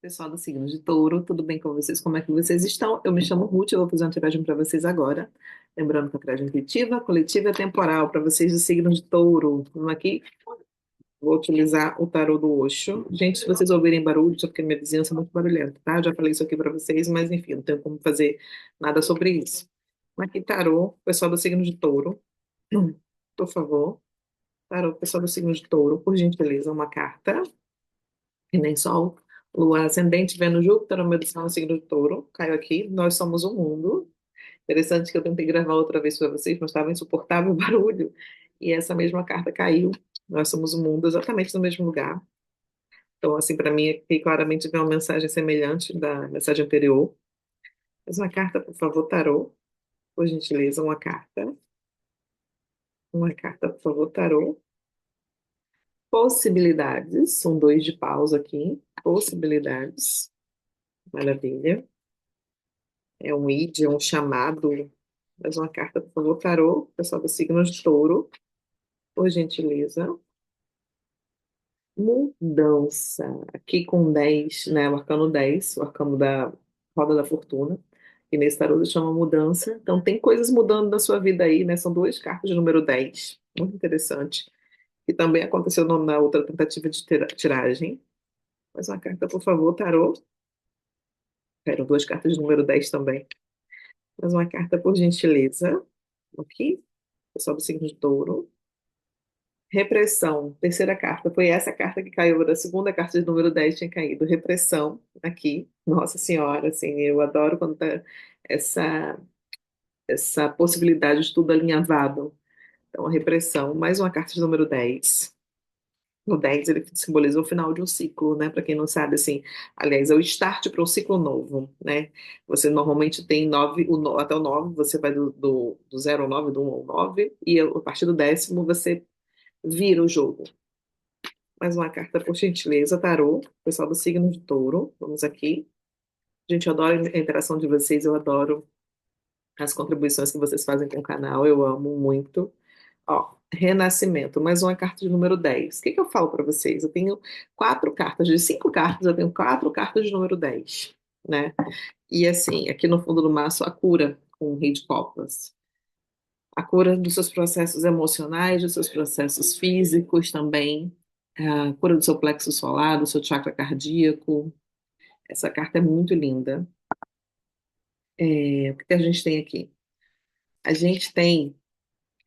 Pessoal do signo de Touro, tudo bem com vocês? Como é que vocês estão? Eu me chamo Ruth, eu vou fazer uma tiragem para vocês agora. Lembrando que a tiragem é intuitiva, coletiva e temporal para vocês do signo de Touro. Vamos aqui, vou utilizar o tarô do Osho. Gente, se vocês ouvirem barulho, só porque minha vizinhança é muito barulhenta, tá? Eu já falei isso aqui para vocês, mas enfim, não tenho como fazer nada sobre isso. Vamos aqui, tarô, pessoal do signo de Touro, por favor. Tarô, pessoal do signo de Touro, por gentileza, uma carta. E nem Sol, Lua, Ascendente, Vênus, Júpiter, o meu signo no signo de Touro, caiu aqui, nós somos o mundo. Interessante que eu tentei gravar outra vez para vocês, mas estava insuportável o barulho, e essa mesma carta caiu, nós somos o mundo, exatamente no mesmo lugar. Então, assim, para mim, aqui claramente vem uma mensagem semelhante da mensagem anterior. Mais uma carta, por favor, tarô, por gentileza, uma carta, por favor, tarô. Possibilidades, são dois de paus aqui, possibilidades, maravilha. É um id, é um chamado. Mais uma carta, por favor, tarô, pessoal do signo de Touro, por gentileza. Mudança. Aqui com 10, né? O arcano 10, o arcano da roda da fortuna. E nesse tarô ele chama mudança. Então tem coisas mudando na sua vida aí, né? São duas cartas de número 10. Muito interessante. E também aconteceu na outra tentativa de tiragem. Mais uma carta, por favor, tarô. Quero duas cartas de número 10 também. Mais uma carta, por gentileza. Aqui, pessoal do signo de Touro. Repressão, terceira carta. Foi essa carta que caiu, da segunda carta de número 10 tinha caído. Repressão, aqui. Nossa Senhora, assim, eu adoro quando tá essa, essa possibilidade de tudo alinhavado. Então, a repressão, mais uma carta de número 10. O 10 ele simboliza o final de um ciclo, né? Para quem não sabe, assim, aliás, é o start para um ciclo novo, né? Você normalmente tem nove, até o 9, você vai do 0 ao 9, do 1 ao 9, e a partir do 10º você vira o jogo. Mais uma carta, por gentileza, tarô, pessoal do signo de Touro. Vamos aqui. Gente, eu adoro a interação de vocês, eu adoro as contribuições que vocês fazem com o canal, eu amo muito. Ó, Renascimento, mais uma carta de número 10. O que que eu falo para vocês? Eu tenho quatro cartas, de cinco cartas, eu tenho quatro cartas de número 10, né? E assim, aqui no fundo do maço, a cura com o Rei de Copas. A cura dos seus processos emocionais, dos seus processos físicos também, a cura do seu plexo solar, do seu chakra cardíaco. Essa carta é muito linda. O que que a gente tem aqui? A gente tem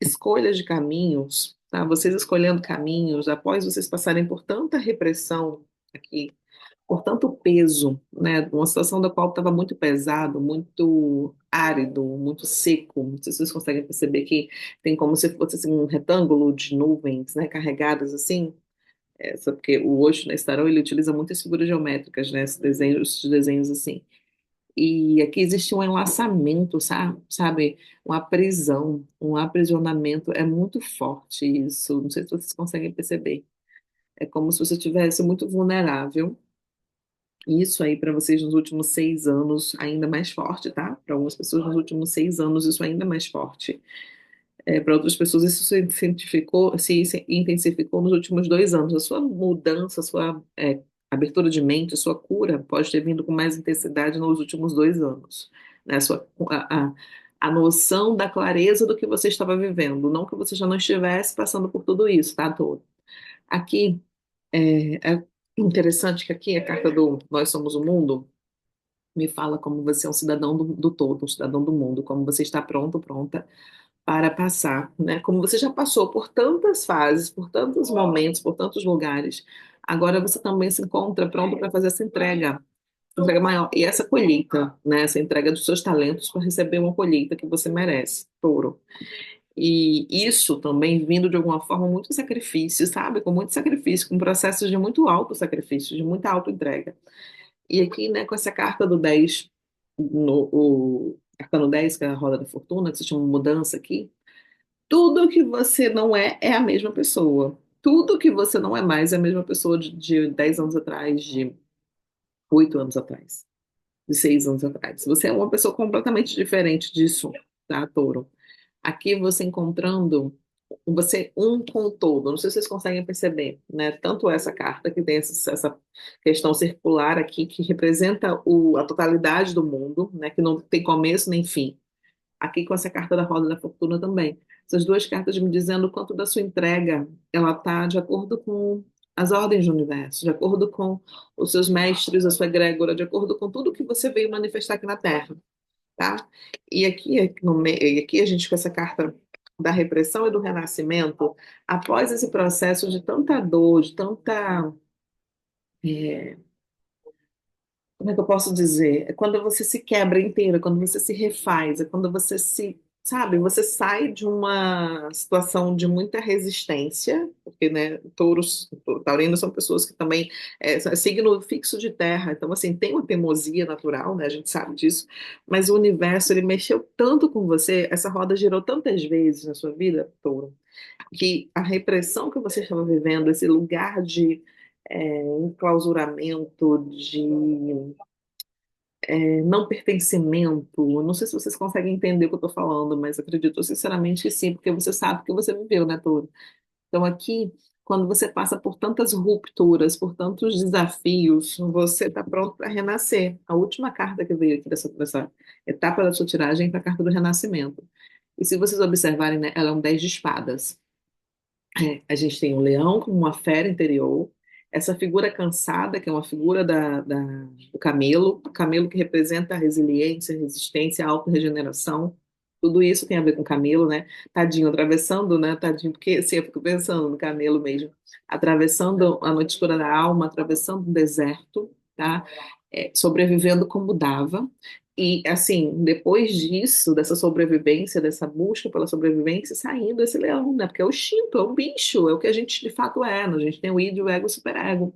escolhas de caminhos, tá? Vocês escolhendo caminhos após vocês passarem por tanta repressão aqui, por tanto peso, né? Uma situação da qual estava muito pesado, muito árido, muito seco. Não sei se vocês conseguem perceber que tem como se fosse assim, um retângulo de nuvens, né? Carregadas assim. Porque o Osho, nesse tarô, ele utiliza muitas figuras geométricas, né? Esses desenhos assim. E aqui existe um enlaçamento, sabe? Uma prisão, um aprisionamento. É muito forte isso. Não sei se vocês conseguem perceber. É como se você estivesse muito vulnerável. Isso aí para vocês nos últimos 6 anos, ainda mais forte, tá? Para algumas pessoas nos últimos 6 anos, isso ainda mais forte. Para outras pessoas, isso se intensificou nos últimos 2 anos. A sua mudança, a sua abertura de mente, a sua cura pode ter vindo com mais intensidade nos últimos 2 anos. Né? A noção da clareza do que você estava vivendo, não que você já não estivesse passando por tudo isso, tá, todo. Aqui, é interessante que aqui a carta do Nós Somos o Mundo me fala como você é um cidadão do todo, um cidadão do mundo, como você está pronto, pronta para passar, né? Como você já passou por tantas fases, por tantos momentos, por tantos lugares, agora você também se encontra pronto para fazer essa entrega maior. E essa colheita, né? Essa entrega dos seus talentos para receber uma colheita que você merece, touro. E isso também vindo de alguma forma muito sacrifício, sabe? Com muito sacrifício, com processos de muito alto sacrifício, de muita auto-entrega. E aqui, né, com essa carta do 10 o arcano 10 que é a roda da fortuna, que se chama mudança aqui, tudo que você não é a mesma pessoa. Tudo que você não é mais é a mesma pessoa de 10 anos atrás, de 8 anos atrás, de 6 anos atrás. Você é uma pessoa completamente diferente disso, tá, Touro? Aqui você encontrando. você um com o todo. Não sei se vocês conseguem perceber, né? Tanto essa carta que tem essa questão circular aqui, que representa a totalidade do mundo, né? Que não tem começo nem fim. Aqui com essa carta da Roda da Fortuna também. Essas duas cartas me dizendo o quanto da sua entrega ela está de acordo com as ordens do universo, de acordo com os seus mestres, a sua egrégora, de acordo com tudo que você veio manifestar aqui na Terra, tá? E aqui, no meio, e aqui a gente com essa carta da repressão e do renascimento, após esse processo de tanta dor, de tanta como é que eu posso dizer? É quando você se quebra inteira, quando você se refaz, é quando você se, sabe, você sai de uma situação de muita resistência, porque, né, touros, taurinos são pessoas que também é signo fixo de terra, então, assim, tem uma teimosia natural, né, a gente sabe disso, mas o universo, ele mexeu tanto com você, essa roda girou tantas vezes na sua vida, touro, que a repressão que você estava vivendo, esse lugar de enclausuramento, de não pertencimento. Não sei se vocês conseguem entender o que eu estou falando, mas acredito sinceramente que sim, porque você sabe que você viveu, né, Touro? Então, aqui, quando você passa por tantas rupturas, por tantos desafios, você está pronto para renascer. A última carta que veio aqui dessa etapa da sua tiragem é a carta do renascimento. E se vocês observarem, né, ela é um 10 de espadas. A gente tem o leão como uma fera interior, essa figura cansada, que é uma figura do camelo, o camelo que representa a resiliência, a resistência, a autorregeneração. Tudo isso tem a ver com camelo, né? Tadinho, atravessando, né? Tadinho, porque assim, eu fico pensando no camelo mesmo, atravessando a noite escura da alma, atravessando o deserto, tá? Sobrevivendo como dava. E, assim, depois disso, dessa sobrevivência, dessa busca pela sobrevivência, saindo esse leão, né? Porque é o instinto, é o bicho, é o que a gente de fato é. Né? A gente tem o id, o ego, o superego.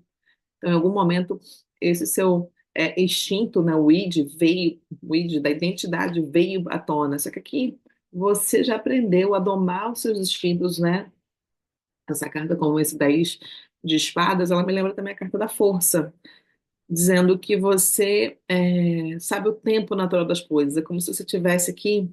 Então, em algum momento, esse seu instinto, né? O id veio, o id da identidade veio à tona. Só que aqui você já aprendeu a domar os seus instintos, né? Essa carta, como esse 10 de espadas, ela me lembra também a carta da força dizendo que você sabe o tempo natural das coisas. É como se você tivesse aqui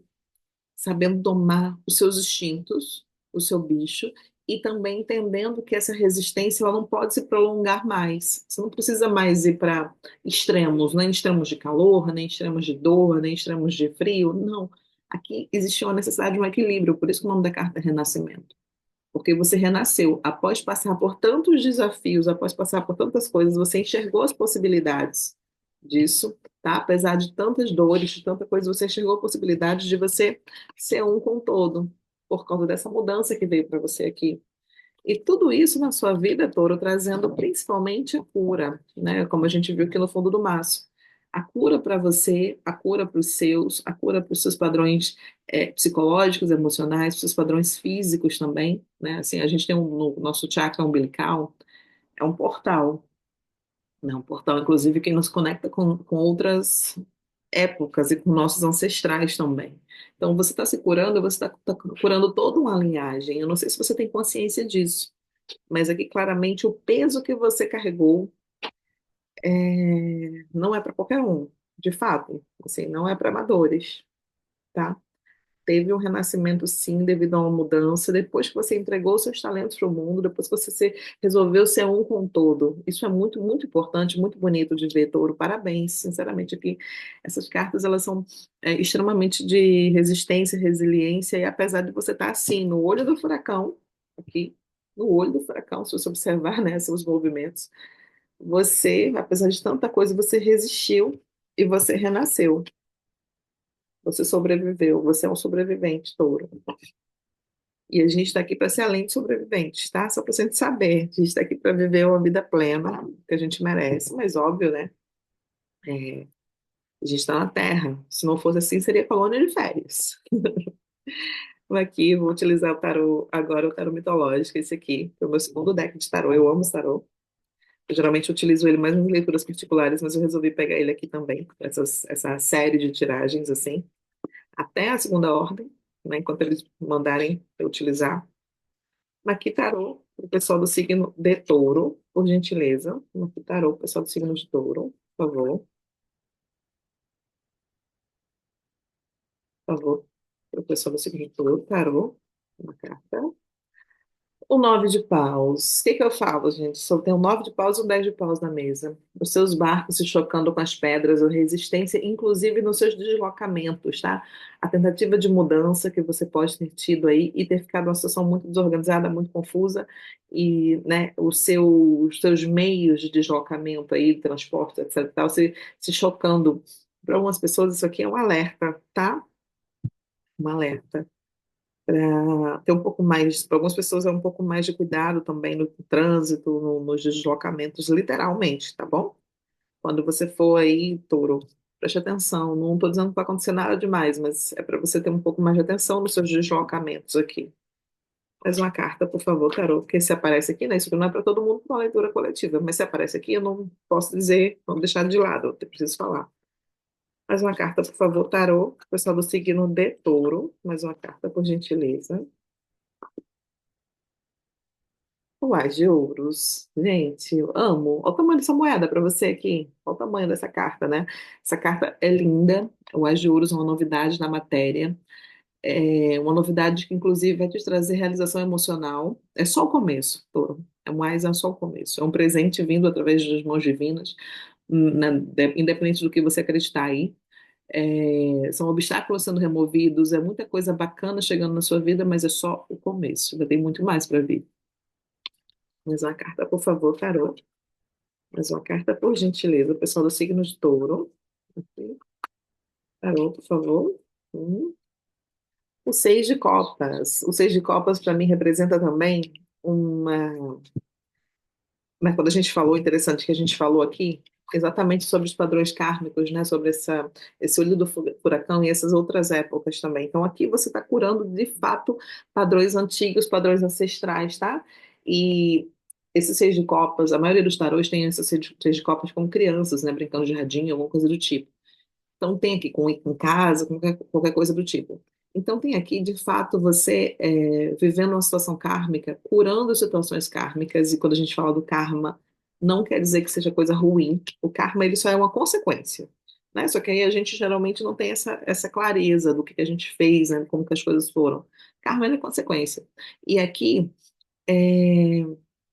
sabendo domar os seus instintos, o seu bicho, e também entendendo que essa resistência ela não pode se prolongar mais. Você não precisa mais ir para extremos, nem extremos de calor, nem extremos de dor, nem extremos de frio. Não. Aqui existe uma necessidade de um equilíbrio, por isso que o nome da carta é Renascimento. Porque você renasceu após passar por tantos desafios, após passar por tantas coisas, você enxergou as possibilidades disso, tá? Apesar de tantas dores, de tanta coisa, você enxergou a possibilidade de você ser um com o todo, por causa dessa mudança que veio para você aqui. E tudo isso na sua vida, Touro, trazendo principalmente a cura, né? Como a gente viu aqui no fundo do maço. A cura para você, a cura para os seus, a cura para os seus padrões psicológicos, emocionais, para os seus padrões físicos também, né? Assim, a gente tem no nosso chakra umbilical, é um portal, né? Um portal, inclusive, que nos conecta com outras épocas e com nossos ancestrais também. Então, você está se curando, você está curando toda uma linhagem. Eu não sei se você tem consciência disso. Mas aqui claramente o peso que você carregou não é para qualquer um, de fato, assim, não é para amadores, tá? Teve um renascimento sim devido a uma mudança, depois que você entregou seus talentos para o mundo, depois que você resolveu ser um com o todo. Isso é muito, muito importante, muito bonito de ver, Touro. Parabéns, sinceramente, aqui. Essas cartas, elas são extremamente de resistência, resiliência, e apesar de você estar assim, no olho do furacão, aqui, no olho do furacão, se você observar, né, seus movimentos, você, apesar de tanta coisa, você resistiu e você renasceu. Você sobreviveu. Você é um sobrevivente, Touro. E a gente está aqui para ser além de sobreviventes, tá? Só para a gente saber. A gente está aqui para viver uma vida plena, que a gente merece. Mas óbvio, né? É, a gente está na Terra. Se não fosse assim, seria colônia de férias. Vou aqui, vou utilizar o tarô, agora o tarô mitológico, esse aqui, que é o meu segundo deck de tarô. Eu amo esse tarô. Eu geralmente utilizo ele mais em leituras particulares, mas eu resolvi pegar ele aqui também, essa série de tiragens, assim, até a segunda ordem, né, enquanto eles mandarem eu utilizar. Aqui tarô, o pessoal do signo de touro, por gentileza. Aqui tarô, o pessoal do signo de touro, por favor. Por favor, o pessoal do signo de touro, tarô, uma carta. O nove de paus. O que que eu falo, gente? Só tem um nove de paus e um 10 de paus na mesa. Os seus barcos se chocando com as pedras, a resistência, inclusive nos seus deslocamentos, tá? A tentativa de mudança que você pode ter tido aí e ter ficado numa situação muito desorganizada, muito confusa, e, né, os seus meios de deslocamento aí, transporte, etc, e tal, se chocando. Para algumas pessoas, isso aqui é um alerta, tá? Um alerta para ter um pouco mais, para algumas pessoas é um pouco mais de cuidado também no trânsito, nos deslocamentos, literalmente, tá bom? Quando você for aí, touro, preste atenção. Não estou dizendo que vai acontecer nada demais, mas é para você ter um pouco mais de atenção nos seus deslocamentos aqui. Faz uma carta, por favor, Tarô, porque se aparece aqui, né? Isso aqui não é para todo mundo com uma leitura coletiva, mas se aparece aqui, eu não posso dizer, vamos deixar de lado, eu preciso falar. Mais uma carta, por favor, Tarô, pessoal do signo de touro. Mais uma carta, por gentileza. Uai, de ouros. Gente, eu amo. Olha o tamanho dessa moeda para você aqui. Olha o tamanho dessa carta, né? Essa carta é linda. O As de Ouros é uma novidade na matéria. É uma novidade que, inclusive, vai te trazer realização emocional. É só o começo, Touro. É só o começo. É um presente vindo através das mãos divinas, independente do que você acreditar aí. São obstáculos sendo removidos, é muita coisa bacana chegando na sua vida, mas é só o começo. Ainda tem muito mais para vir. Mais uma carta, por favor, Tarô. Mais uma carta, por gentileza, pessoal do signo de touro. Aqui. Tarô, por favor. O seis de copas. O seis de copas, para mim, representa também uma. Né, quando a gente falou, interessante que a gente falou aqui, exatamente sobre os padrões kármicos, né? Sobre esse olho do furacão e essas outras épocas também. Então, aqui você está curando, de fato, padrões antigos, padrões ancestrais, tá? E esse seis de copas, a maioria dos tarôs tem esse seis de copas com crianças, né? Brincando de radinho, alguma coisa do tipo. Então, tem aqui com casa, com qualquer coisa do tipo. Então, tem aqui, de fato, você vivendo uma situação kármica, curando situações kármicas, e quando a gente fala do karma, não quer dizer que seja coisa ruim. O karma, ele só é uma consequência, né? Só que aí a gente geralmente não tem essa clareza do que a gente fez, né? Como que as coisas foram. Karma, ele é consequência. E aqui, é,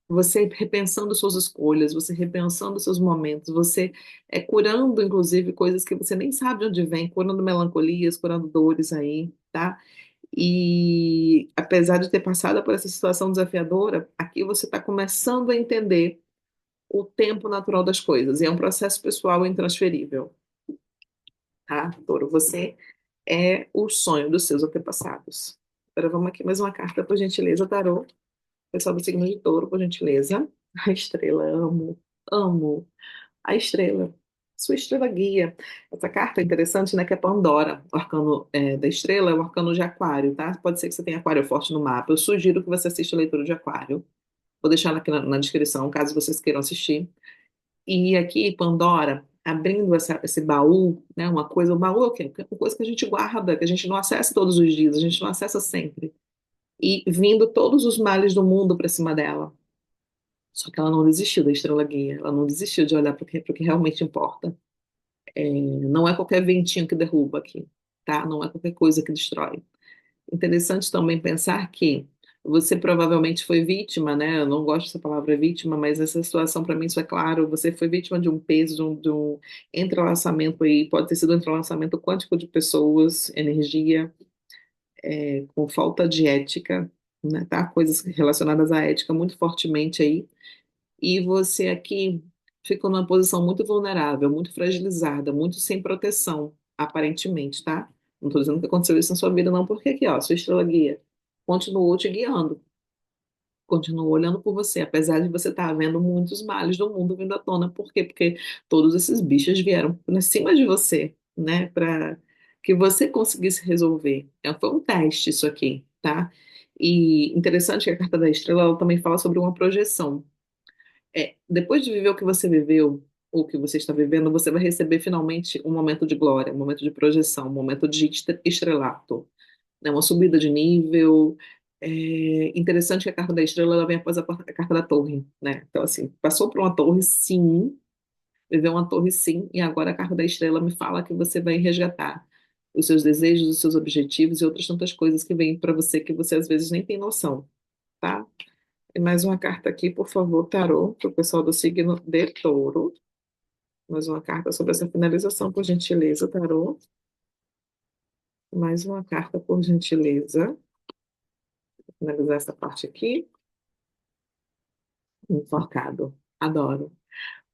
você repensando suas escolhas, você repensando seus momentos, você curando, inclusive, coisas que você nem sabe de onde vem, curando melancolias, curando dores aí, tá? E apesar de ter passado por essa situação desafiadora, aqui você está começando a entender o tempo natural das coisas, e é um processo pessoal intransferível, tá, Touro? Você é o sonho dos seus antepassados. Agora vamos aqui mais uma carta, por gentileza, Tarô. Pessoal do signo de touro, por gentileza. A estrela, amo, amo. A estrela. Sua estrela guia. Essa carta é interessante, né? Que é Pandora. O arcano da estrela é o arcano de Aquário, tá? Pode ser que você tenha Aquário forte no mapa. Eu sugiro que você assista a leitura de Aquário. Vou deixar aqui na descrição, caso vocês queiram assistir. E aqui, Pandora, abrindo esse baú, né? Uma coisa, o baú é o quê? Uma coisa que a gente guarda, que a gente não acessa todos os dias, a gente não acessa sempre. E vindo todos os males do mundo para cima dela. Só que ela não desistiu da estrela guia, ela não desistiu de olhar para o que realmente importa. Não é qualquer ventinho que derruba aqui, tá? Não é qualquer coisa que destrói. Interessante também pensar que você provavelmente foi vítima, né? Eu não gosto dessa palavra vítima, mas essa situação, para mim, isso é claro. Você foi vítima de um peso, de um entrelaçamento aí, pode ter sido um entrelaçamento quântico de pessoas, energia, com falta de ética, né? Tá? Coisas relacionadas à ética muito fortemente aí. E você aqui ficou numa posição muito vulnerável, muito fragilizada, muito sem proteção, aparentemente, tá? Não estou dizendo que aconteceu isso na sua vida, não, porque aqui, ó, sua estrela guia continuou te guiando, continuou olhando por você, apesar de você estar vendo muitos males do mundo vindo à tona. Por quê? Porque todos esses bichos vieram por cima de você, né? Para que você conseguisse resolver. Foi um teste isso aqui, tá? E interessante que a carta da estrela ela também fala sobre uma projeção. Depois de viver o que você viveu, ou o que você está vivendo, você vai receber finalmente um momento de glória, um momento de projeção, um momento de estrelato, né? Uma subida de nível. Interessante que a carta da estrela ela vem após a carta da torre, né? Então, assim, passou por uma torre, sim, viveu uma torre, sim, e agora a carta da estrela me fala que você vai resgatar os seus desejos, os seus objetivos e outras tantas coisas que vêm para você que você às vezes nem tem noção, tá? E mais uma carta aqui, por favor, tarô, para o pessoal do signo de Touro. Mais uma carta sobre essa finalização, por gentileza, tarô. Mais uma carta, por gentileza. Vou finalizar essa parte aqui. Enforcado. Adoro.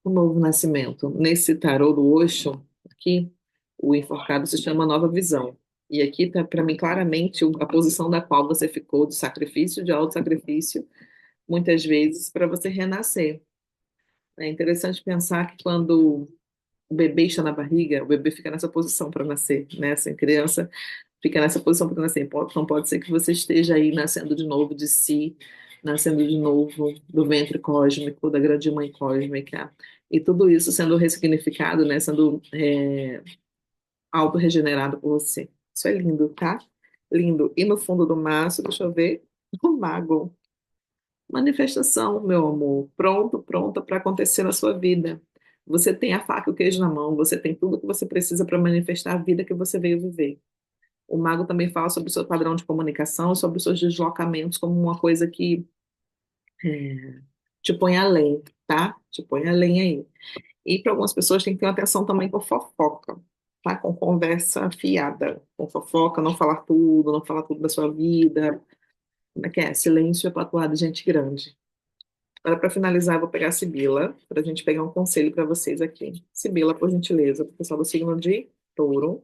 O novo nascimento. Nesse tarô do Osho, aqui, o enforcado se chama Nova Visão. E aqui está, para mim, claramente a posição da qual você ficou, do sacrifício, de auto-sacrifício, muitas vezes, para você renascer. É interessante pensar que quando o bebê está na barriga, o bebê fica nessa posição para nascer, né? Assim, criança fica nessa posição para nascer. Então pode ser que você esteja aí nascendo de novo de si, nascendo de novo do ventre cósmico, da grande mãe cósmica, e tudo isso sendo ressignificado, né? Sendo auto-regenerado por você. Isso é lindo, tá? Lindo. E no fundo do maço, deixa eu ver, o mago. Manifestação, meu amor, pronto, pronta para acontecer na sua vida. Você tem a faca e o queijo na mão, você tem tudo que você precisa para manifestar a vida que você veio viver. O mago também fala sobre o seu padrão de comunicação, sobre os seus deslocamentos como uma coisa que te põe além, tá? Te põe além aí. E para algumas pessoas tem que ter uma atenção também com fofoca, tá? Com conversa fiada, com fofoca, não falar tudo da sua vida. Como é que é? Silêncio é patuado de gente grande. Agora, para finalizar, eu vou pegar a Sibila, para a gente pegar um conselho para vocês aqui. Sibila, por gentileza, para o pessoal do signo de Touro,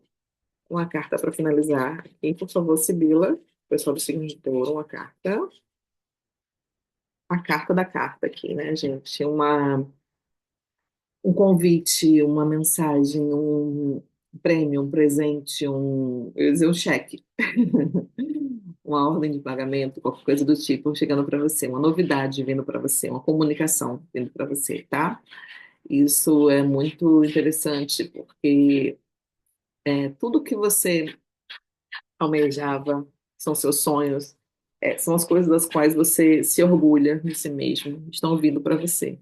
uma carta para finalizar. Aqui, por favor, Sibila, pessoal do signo de Touro, uma carta. A carta da carta aqui, né, gente? Um convite, uma mensagem, um prêmio, um presente, eu ia dizer um cheque. Uma ordem de pagamento, qualquer coisa do tipo, chegando para você, uma novidade vindo para você, uma comunicação vindo para você, tá? Isso é muito interessante, porque tudo que você almejava são seus sonhos, são as coisas das quais você se orgulha de si mesmo, estão vindo para você.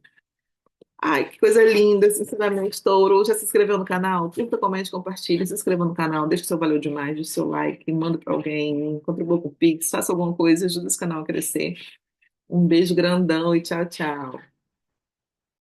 Ai, que coisa linda, sinceramente, Touro. Já se inscreveu no canal? Curta, comente, compartilhe, se inscreva no canal, deixa o seu valeu demais, deixa o seu like, manda para alguém, contribua com o Pix, faça alguma coisa, ajuda esse canal a crescer. Um beijo grandão e tchau, tchau.